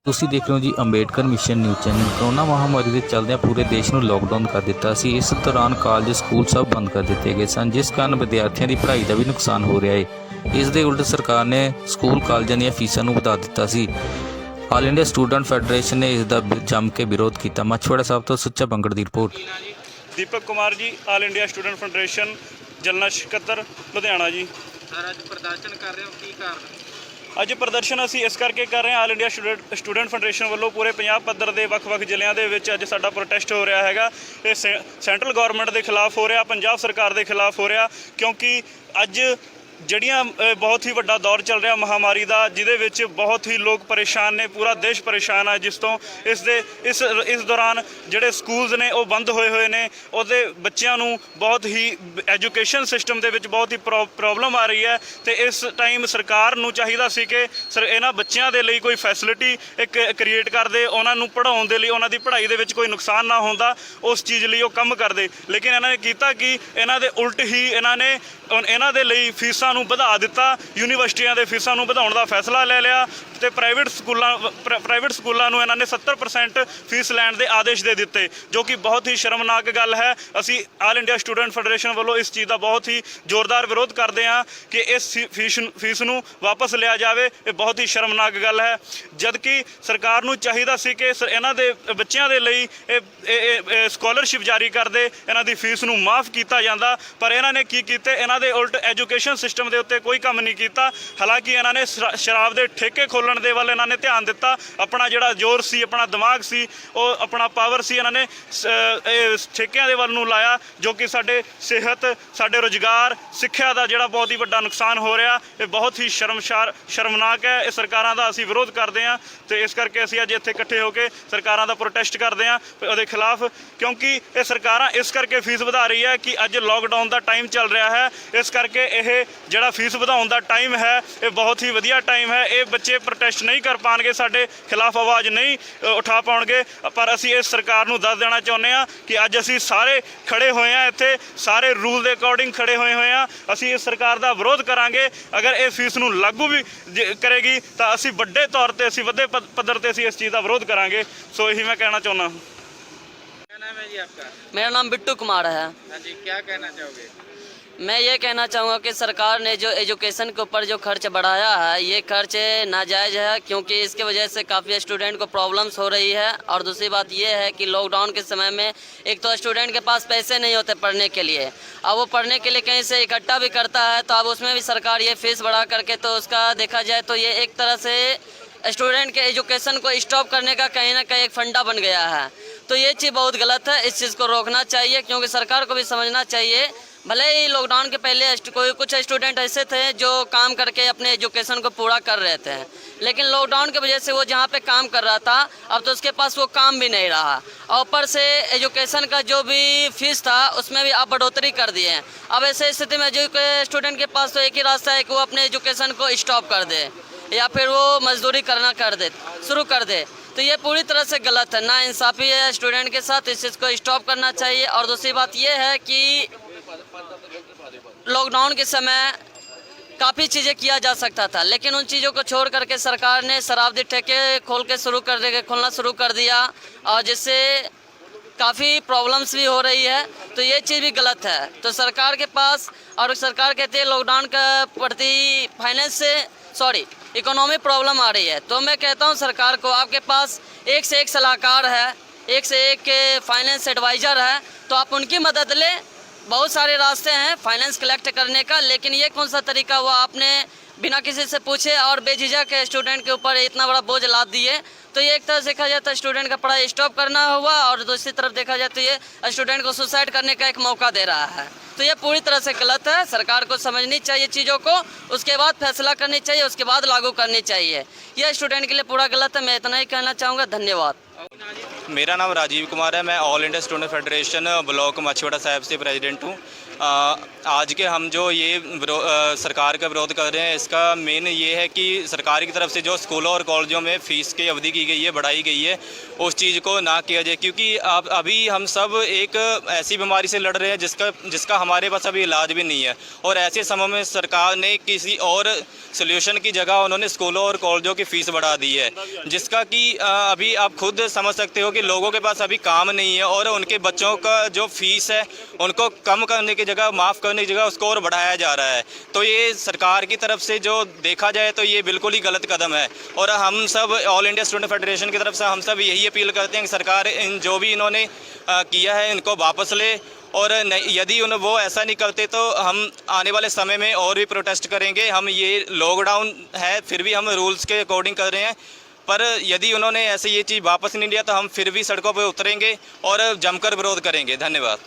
ਤੁਸੀਂ ਦੇਖ ਰਹੇ ਹੋ ਜੀ Ambedkar mission news channel. Corona ਮਹਾਮਾਰੀ ਦੇ ਚੱਲਦਿਆਂ ਪੂਰੇ ਦੇਸ਼ ਨੂੰ ਲੋਕਡਾਊਨ ਕਰ ਦਿੱਤਾ ਸੀ। ਇਸ ਦੌਰਾਨ ਕਾਲਜ ਸਕੂਲ ਸਭ ਬੰਦ ਕਰ ਦਿੱਤੇ ਗਏ ਸਨ, ਜਿਸ ਕਾਰਨ ਵਿਦਿਆਰਥੀਆਂ ਦੀ ਪੜ੍ਹਾਈ ਦਾ ਵੀ ਨੁਕਸਾਨ ਹੋ ਰਿਹਾ ਹੈ। ਇਸ ਦੇ ਉਲਟ ਸਰਕਾਰ ਨੇ ਸਕੂਲ ਕਾਲਜਾਂ ਦੀਆਂ ਫੀਸਾਂ ਨੂੰ ਵਧਾ ਦਿੱਤਾ ਸੀ। ਆਲ ਇੰਡੀਆ ਸਟੂਡੈਂਟ ਫੈਡਰੇਸ਼ਨ ਨੇ ਇਸ ਦਾ ਜੰਮ ਕੇ ਵਿਰੋਧ ਕੀਤਾ। ਮੱਛਵਾੜਾ ਸਾਹਿਬ ਤੋਂ ਸੁੱਚਾ ਬੰਗੜ ਦੀ report. Deepak Kumar ji, all India student federation general ਸਕੱਤਰ ਲੁਧਿਆਣਾ ਜੀ। ਸਰ, ਅੱਜ ਪ੍ਰਦਰਸ਼ਨ ਕਰ ਰਹੇ ਹੋ, ਕੀ ਕਾਰਨ? ਅੱਜ ਪ੍ਰਦਰਸ਼ਨ ਅਸੀਂ ਇਸ ਕਰਕੇ ਕਰ ਰਹੇ ਹਾਂ, ਆਲ ਇੰਡੀਆ ਸਟੂਡੈਂਟ ਫੈਡਰੇਸ਼ਨ ਵੱਲੋਂ ਪੂਰੇ ਪੰਜਾਬ ਪੱਧਰ ਦੇ ਵੱਖ-ਵੱਖ ਜ਼ਿਲ੍ਹਿਆਂ ਦੇ ਵਿੱਚ ਅੱਜ ਸਾਡਾ ਪ੍ਰੋਟੈਸਟ ਹੋ ਰਿਹਾ ਹੈਗਾ। ਇਹ ਸੈਂਟਰਲ ਗਵਰਨਮੈਂਟ ਦੇ ਖਿਲਾਫ ਹੋ ਰਿਹਾ, ਪੰਜਾਬ ਸਰਕਾਰ ਦੇ ਖਿਲਾਫ ਹੋ ਰਿਹਾ, ਕਿਉਂਕਿ ਅੱਜ ਜਿਹੜੀਆਂ ਬਹੁਤ ਹੀ ਵੱਡਾ ਦੌਰ ਚੱਲ ਰਿਹਾ ਮਹਾਮਾਰੀ ਦਾ, ਜਿਹਦੇ ਵਿੱਚ ਬਹੁਤ ਹੀ ਲੋਕ ਪਰੇਸ਼ਾਨ ਨੇ, ਪੂਰਾ ਦੇਸ਼ ਪਰੇਸ਼ਾਨ ਹੈ, ਜਿਸ ਤੋਂ ਇਸ ਦੌਰਾਨ ਜਿਹੜੇ ਸਕੂਲਸ ਨੇ ਉਹ ਬੰਦ ਹੋਏ ਨੇ। ਉਹਦੇ ਬੱਚਿਆਂ ਨੂੰ ਬਹੁਤ ਹੀ ਐਜੂਕੇਸ਼ਨ ਸਿਸਟਮ ਦੇ ਵਿੱਚ ਬਹੁਤ ਹੀ ਪ੍ਰੋਬਲਮ ਆ ਰਹੀ ਹੈ, ਤੇ ਇਸ ਟਾਈਮ ਸਰਕਾਰ ਨੂੰ ਚਾਹੀਦਾ ਸੀ ਕਿ ਇਹਨਾਂ ਬੱਚਿਆਂ ਦੇ ਲਈ ਕੋਈ ਫੈਸਿਲਿਟੀ ਇੱਕ ਕ੍ਰੀਏਟ ਕਰਦੇ, ਉਹਨਾਂ ਨੂੰ ਪੜ੍ਹਾਉਣ ਦੇ ਲਈ, ਉਹਨਾਂ ਦੀ ਪੜ੍ਹਾਈ ਦੇ ਵਿੱਚ ਕੋਈ ਨੁਕਸਾਨ ਨਾ ਹੁੰਦਾ, ਉਸ ਚੀਜ਼ ਲਈ ਉਹ ਕੰਮ ਕਰਦੇ। ਲੇਕਿਨ ਇਹਨਾਂ ਨੇ ਕੀਤਾ ਕਿ ਇਹਨਾਂ ਦੇ ਉਲਟ ਹੀ ਇਹਨਾਂ ਦੇ ਲਈ ਫੀਸਾਂ ਨੂੰ ਵਧਾ ਦਿੱਤਾ। ਯੂਨੀਵਰਸਿਟੀਆਂ ਦੇ ਫੀਸਾਂ ਨੂੰ ਵਧਾਉਣ ਦਾ ਫੈਸਲਾ ਲੈ ਲਿਆ, ਤੇ ਪ੍ਰਾਈਵੇਟ ਸਕੂਲਾਂ ਨੂੰ ਇਹਨਾਂ ਨੇ 70% ਫੀਸ ਲੈਣ ਦੇ ਆਦੇਸ਼ ਦੇ ਦਿੱਤੇ, ਜੋ ਕਿ ਬਹੁਤ ਹੀ ਸ਼ਰਮਨਾਕ ਗੱਲ ਹੈ। ਅਸੀਂ ਆਲ ਇੰਡੀਆ ਸਟੂਡੈਂਟ ਫੈਡਰੇਸ਼ਨ ਵੱਲੋਂ ਇਸ ਚੀਜ਼ ਦਾ ਬਹੁਤ ਹੀ ਜ਼ੋਰਦਾਰ ਵਿਰੋਧ ਕਰਦੇ ਹਾਂ ਕਿ ਇਸ ਫੀਸ ਨੂੰ ਵਾਪਸ ਲਿਆ ਜਾਵੇ। ਇਹ ਬਹੁਤ ਹੀ ਸ਼ਰਮਨਾਕ ਗੱਲ ਹੈ, ਜਦਕਿ ਸਰਕਾਰ ਨੂੰ ਚਾਹੀਦਾ ਸੀ ਕਿ ਇਹਨਾਂ ਦੇ ਬੱਚਿਆਂ ਦੇ ਲਈ ਇਹ ਸਕਾਲਰਸ਼ਿਪ ਜਾਰੀ ਕਰਦੇ, ਇਹਨਾਂ ਦੀ ਫੀਸ ਨੂੰ ਮਾਫ ਕੀਤਾ ਜਾਂਦਾ। ਪਰ ਇਹਨਾਂ ਨੇ ਕੀ ਕੀਤੇ, ਇਹਨਾਂ ਦੇ ਉਲਟ ਐਜੂਕੇਸ਼ਨ ਸਿਸਟਮ ਦੇ ਉੱਤੇ ਕੋਈ ਕੰਮ ਨਹੀਂ ਕੀਤਾ। ਹਾਲਾਂਕਿ ਇਹਨਾਂ ਨੇ ਸ਼ਰਾਬ ਦੇ ਠੇਕੇ ਖੋਲ੍ਹਣ ਦੇ ਵੱਲ ਇਹਨਾਂ ਨੇ ਧਿਆਨ ਦਿੱਤਾ। ਆਪਣਾ ਜਿਹੜਾ ਜ਼ੋਰ ਸੀ, ਆਪਣਾ ਦਿਮਾਗ ਸੀ, ਉਹ ਆਪਣਾ ਪਾਵਰ ਸੀ, ਇਹਨਾਂ ਨੇ ਠੇਕਿਆਂ ਦੇ ਵੱਲ ਨੂੰ ਲਾਇਆ, ਜੋ ਕਿ ਸਾਡੇ ਸਿਹਤ, ਸਾਡੇ ਰੁਜ਼ਗਾਰ, ਸਿੱਖਿਆ ਦਾ ਜਿਹੜਾ ਬਹੁਤ ਹੀ ਵੱਡਾ ਨੁਕਸਾਨ ਹੋ ਰਿਹਾ। ਇਹ ਬਹੁਤ ਹੀ ਸ਼ਰਮਨਾਕ ਹੈ। ਇਹ ਸਰਕਾਰਾਂ ਦਾ ਅਸੀਂ ਵਿਰੋਧ ਕਰਦੇ ਹਾਂ, ਤੇ ਇਸ ਕਰਕੇ ਅਸੀਂ ਅੱਜ ਇੱਥੇ ਇਕੱਠੇ ਹੋ ਕੇ ਸਰਕਾਰਾਂ ਦਾ ਪ੍ਰੋਟੈਸਟ ਕਰਦੇ ਹਾਂ ਉਹਦੇ ਖਿਲਾਫ, ਕਿਉਂਕਿ ਇਹ ਸਰਕਾਰਾਂ ਇਸ ਕਰਕੇ ਫੀਸ ਵਧਾ ਰਹੀ ਹੈ ਕਿ ਅੱਜ ਲੋਕਡਾਊਨ ਦਾ ਟਾਈਮ ਚੱਲ ਰਿਹਾ ਹੈ। ਇਸ ਕਰਕੇ ਇਹ ਜਿਹੜਾ ਫੀਸ ਵਧਾਉਣ ਦਾ ਟਾਈਮ ਹੈ, ਇਹ ਬਹੁਤ ਹੀ ਵਧੀਆ ਟਾਈਮ ਹੈ। ਇਹ ਬੱਚੇ ਪ੍ਰੋਟੈਸਟ ਨਹੀਂ ਕਰ ਪਾਉਣਗੇ, ਸਾਡੇ ਖਿਲਾਫ ਆਵਾਜ਼ ਨਹੀਂ ਉਠਾ ਪਾਉਣਗੇ। ਪਰ ਅਸੀਂ ਇਸ ਸਰਕਾਰ ਨੂੰ ਦੱਸ ਦੇਣਾ ਚਾਹੁੰਦੇ ਹਾਂ ਕਿ ਅੱਜ ਅਸੀਂ ਸਾਰੇ ਖੜੇ ਹੋਏ ਹਾਂ, ਇੱਥੇ ਸਾਰੇ ਰੂਲ ਦੇ ਅਕੋਰਡਿੰਗ ਖੜੇ ਹੋਏ ਹਾਂ। ਅਸੀਂ ਇਸ ਸਰਕਾਰ ਦਾ ਵਿਰੋਧ ਕਰਾਂਗੇ। ਅਗਰ ਇਹ ਫੀਸ ਨੂੰ ਲਾਗੂ ਵੀ ਕਰੇਗੀ ਤਾਂ ਅਸੀਂ ਵੱਡੇ ਤੌਰ ਤੇ, ਅਸੀਂ ਵੱਡੇ ਪੱਧਰ ਤੇ ਅਸੀਂ ਇਸ ਚੀਜ਼ ਦਾ ਵਿਰੋਧ ਕਰਾਂਗੇ। ਸੋ ਇਹੀ मैं कहना चाहता हूँ। क्या नाम है जी आपका? मेरा नाम बिट्टू कुमार है। हाँ जी, क्या कहना चाहोगे? मैं ये कहना चाहूँगा कि सरकार ने जो एजुकेशन के ऊपर जो खर्च बढ़ाया है, ये खर्च नाजायज़ है, क्योंकि इसके वजह से काफ़ी स्टूडेंट को प्रॉब्लम्स हो रही है। और दूसरी बात ये है कि लॉकडाउन के समय में एक तो स्टूडेंट के पास पैसे नहीं होते पढ़ने के लिए, अब वो पढ़ने के लिए कहीं से इकट्ठा भी करता है, तो अब उसमें भी सरकार ये फीस बढ़ा करके, तो उसका देखा जाए तो ये एक तरह से स्टूडेंट के एजुकेशन को स्टॉप करने का कहीं ना कहीं एक फंडा बन गया है। तो ये चीज़ बहुत गलत है, इस चीज़ को रोकना चाहिए, क्योंकि सरकार को भी समझना चाहिए। भले ही लॉकडाउन के पहले कुछ स्टूडेंट ऐसे थे जो काम करके अपने एजुकेशन को पूरा कर रहे थे, लेकिन लॉकडाउन की वजह से वो जहाँ पे काम कर रहा था, अब तो उसके पास वो काम भी नहीं रहा, और ऊपर से एजुकेशन का जो भी फीस था उसमें भी आप बढ़ोतरी कर दिए हैं। अब ऐसे स्थिति में जो स्टूडेंट के पास तो एक ही रास्ता है कि वो अपने एजुकेशन को स्टॉप कर दे, या फिर वो मजदूरी करना शुरू कर दे। तो ये पूरी तरह से गलत है, ना इंसाफ़ी है स्टूडेंट के साथ, इस चीज़ को स्टॉप करना चाहिए। और दूसरी बात ये है कि लॉकडाउन के समय काफ़ी चीज़ें किया जा सकता था, लेकिन उन चीज़ों को छोड़ करके सरकार ने शराबदी ठेके खोलना शुरू कर दिया, और जिससे काफ़ी प्रॉब्लम्स भी हो रही है। तो ये चीज़ भी गलत है। तो सरकार के पास, और सरकार कहती है लॉकडाउन के प्रति इकोनॉमी प्रॉब्लम आ रही है, तो मैं कहता हूँ सरकार को, आपके पास एक से एक सलाहकार है, एक से एक फाइनेंस एडवाइज़र है, तो आप उनकी मदद लें। बहुत सारे रास्ते हैं फाइनेंस कलेक्ट करने का, लेकिन ये कौन सा तरीका हुआ आपने बिना किसी से पूछे और बेझिझक स्टूडेंट के ऊपर इतना बड़ा बोझ लाद दिए। तो ये एक तरह से देखा जाए तो स्टूडेंट का पढ़ाई स्टॉप करना हुआ, और दूसरी तरफ देखा जाए तो ये स्टूडेंट को सुसाइड करने का एक मौका दे रहा है। तो ये पूरी तरह से गलत है। सरकार को समझनी चाहिए चीज़ों को, उसके बाद फैसला करनी चाहिए, उसके बाद लागू करनी चाहिए। यह स्टूडेंट के लिए पूरा गलत है। मैं इतना ही कहना चाहूँगा। धन्यवाद। ना जी? मेरा नाम राजीव कुमार है। मैं all India student federation block Machhiwara साहब से प्रेसिडेंट हूँ। आज के हम जो ये सरकार का विरोध कर रहे हैं, इसका मेन ये है कि सरकार की तरफ से जो स्कूलों और कॉलेजों में फ़ीस की अवधि की गई है, बढ़ाई गई है, उस चीज़ को ना किया जाए। क्योंकि अब अभी हम सब एक ऐसी बीमारी से लड़ रहे हैं जिसका हमारे पास अभी इलाज भी नहीं है, और ऐसे समय में सरकार ने किसी और सोल्यूशन की जगह उन्होंने स्कूलों और कॉलेजों की फ़ीस बढ़ा दी है, जिसका कि अभी आप खुद समझ सकते हो कि लोगों के पास अभी काम नहीं है, और उनके बच्चों का जो फीस है उनको कम करने की जगह, माफ़ करने की जगह उसको और बढ़ाया जा रहा है। तो ये सरकार की तरफ से जो देखा जाए तो ये बिल्कुल ही गलत कदम है, और हम सब ऑल इंडिया स्टूडेंट फेडरेशन की तरफ से हम सब यही अपील करते हैं कि सरकार इन जो भी इन्होंने किया है इनको वापस ले, और यदि वो ऐसा नहीं करते तो हम आने वाले समय में और भी प्रोटेस्ट करेंगे। हम ये लॉकडाउन है फिर भी हम रूल्स के अकॉर्डिंग कर रहे हैं, पर यदि उन्होंने ऐसे ये चीज़ वापस नहीं लिया तो हम फिर भी सड़कों पर उतरेंगे और जमकर विरोध करेंगे। धन्यवाद।